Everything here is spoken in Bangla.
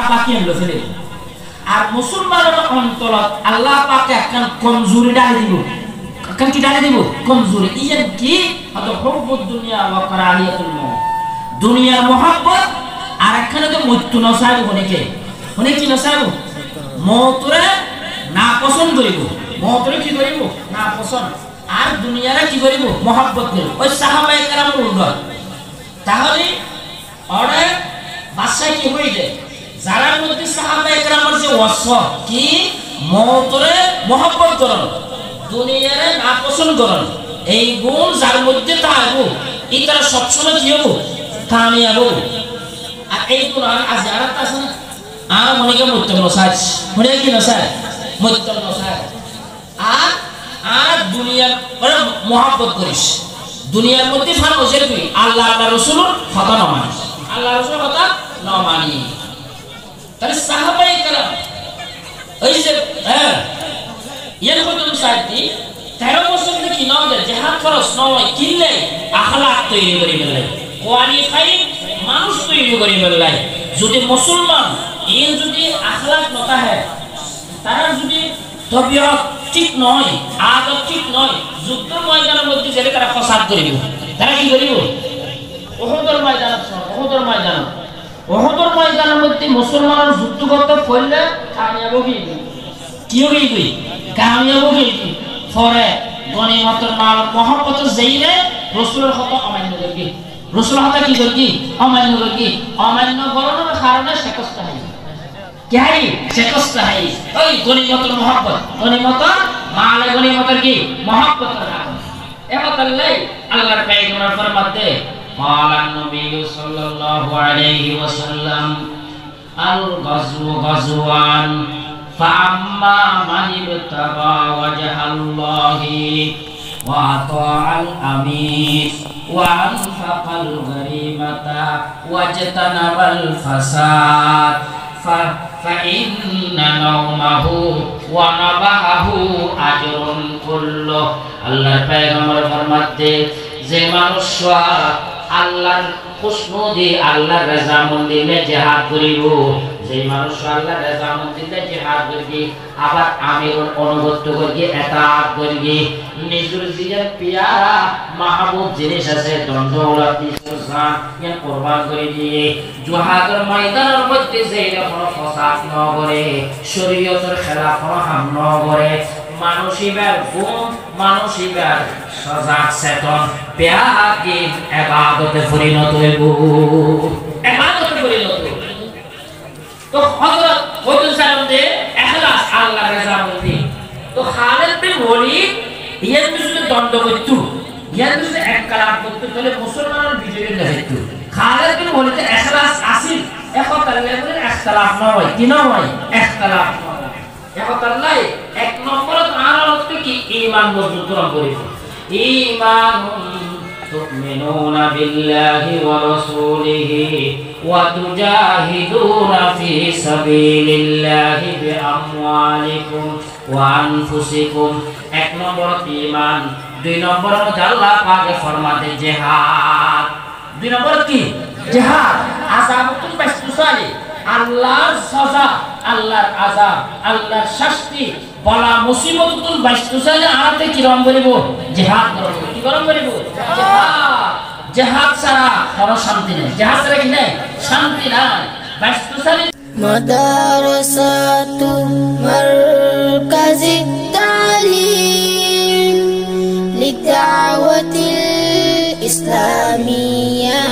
পাকি আনলো ফেলে আর মুসলমানের অন্তরত আল্লাহ পাকে একখান কমজোরি ডালি দিব একখান কি ডালি দিব কমজোরি ইয়েন কি হয়তো হুব্বুদ দুনিয়া ওয়া কারাহিয়াতুল মউত দুনিয়ার মহব্বত আর একখানে তো মৃত্যু নসাইব হনে কি নসাইব মওতরে না পছন্দ করিব মওতরে কি করিব না পছন্দ আর দুনিয়ারে কি করিব মহব্বত করিব ওই সাহাবায়ে কেরামের উল্টো তাহলে ওরে বাসায় কি হইছে যারা মধ্যে সাহাবায়ে কেরামের যে ওয়াসফ কি মওতরে মহব্বত করন দুনিয়ারে না পছন্দ করন এই গুণ যার মধ্যে থাকবো এটা সবসময় কি হবো কামিয়াব আর এই গুণ আজ যারা আছে না আর মনে কে মুত্তম নসাজ মনে কি নসাজ মুত্তম নসাজ আর দুনিয়ার পরে মহব্বত করিস দুনিয়ার মধ্যে ফান ওজের তুই আল্লাহ রাসূলের কথা না মানিস আল্লাহ রাসূলের কথা না মানি তাহলে সাহাবায়ে কেরাম ওই যে ইয়ার কত সাইতি 13 বছর থেকে কি নাও জিহাদ খরচ নয় কিনলে আখলাক তৈরি করি মেলাই কোয়ালিফাই মানুষ তৈরি করি মেলাই যদি মুসলমান এই যদি আখলাক নতা হয় তারা যদি তবিয়ত ঠিক নয় আদব ঠিক নয় যুদ্ধের ময়দানের মধ্যে গেলে তারা ফসাদ করিব তারা কি করিব ওহদের ময়দানের মধ্যে মুসলমানের যুদ্ধ করতে করলে কামিয়াব কি হবি কামিয়াব কি পরে গনিমতের মাল মহব্বত যাইলে রাসূলের কথা অমান্য করবি রাসূলের কথা কি করবি অমান্য করবি অমান্য করার কারণে শেকস্ত হয় কি হয় শেকস্ত হয় ওই গনিমতের মহব্বত গনিমতের মাল গনিমতের কি মহব্বতের কারণে এমতাল্লাই আল্লাহর পয়গম্বর ফরমাতে মালান নবী সাল্লাল্লাহু আলাইহি ওয়াসাল্লাম আল গাজু গাজওয়ান فأما من ابتغى وجه الله وأطاع الأمير وأنفق الغريمة واجتنب الفساد فإن نومه ونبهه أجر كله الله पैगंबर फरमाते যে মানুষ আল্লাহর খুশনুদি আল্লাহর রাজামন্দিরে জিহাদ করিব যে মানুষ আল্লাহর রাজামন্দিরে জিহাদ করবে আবার আমির অনুগত করবে এতাত করবে নিজের জীবন পিয়ারা মাহবুব জিনিস আছে দণ্ডওয়ালাত ইসলাম কে কুরবান করে দিয়ে জিহাদের ময়দানের মধ্যে যেইরা কোনো ফসাদ না করে শরীয়তের খেলাফ হাম না করে মানুষিবার গুণ মানুষিবার সজাগ চেতন পেয়াকে ইবাদতে পরিণত হইব ইবাদতে পরিণত তো হযরত সাল্লাল্লাহু আলাইহি ইখলাস আল্লাহর রাজামন্দি তো খালিদ বিন ওয়ালিদ ইয়ার পিছনে দণ্ড করত ইয়ার পিছনে এক কালাম করত তাহলে মুসলমানের বিজয় হইত খালিদ বিন ওয়ালিদ ইখলাস আসিল একতাল্লাহ বলে ইখতিলাফ নয় কি নয় ইখতিলাফ একতাল্লাহ এক নম্বর আর অর্থ কি ঈমান মজবুত করিব ঈমান তুমিনুনা বিল্লাহি ওয়া রাসূলিহি ওয়া তুজাহিদুনা ফি সাবিলিল্লাহি বিআমওয়ালিকুম ওয়া আনফুসিকুম এক নম্বর ঈমান দুই নম্বর আল্লাহ পাক ফরমাতে জিহাদ দুই নম্বর কি জিহাদ আযাবুতুল বাসতুসালি আল্লাহর সাজা আল্লাহর আযাব আল্লাহর শাস্তি বলা মুসিবতুল বাসতুসালি আরাতে কি রং করিব জিহাদ করব কি রং করিব জিহাদ ছাড়া কোনো শান্তি নেই জিহাদ ছাড়া কি নেই শান্তি নাই বাসতুসালি মাদ্রাসাতু মারকাজি তালিম লিদাওয়াতিল ইসলামিয়া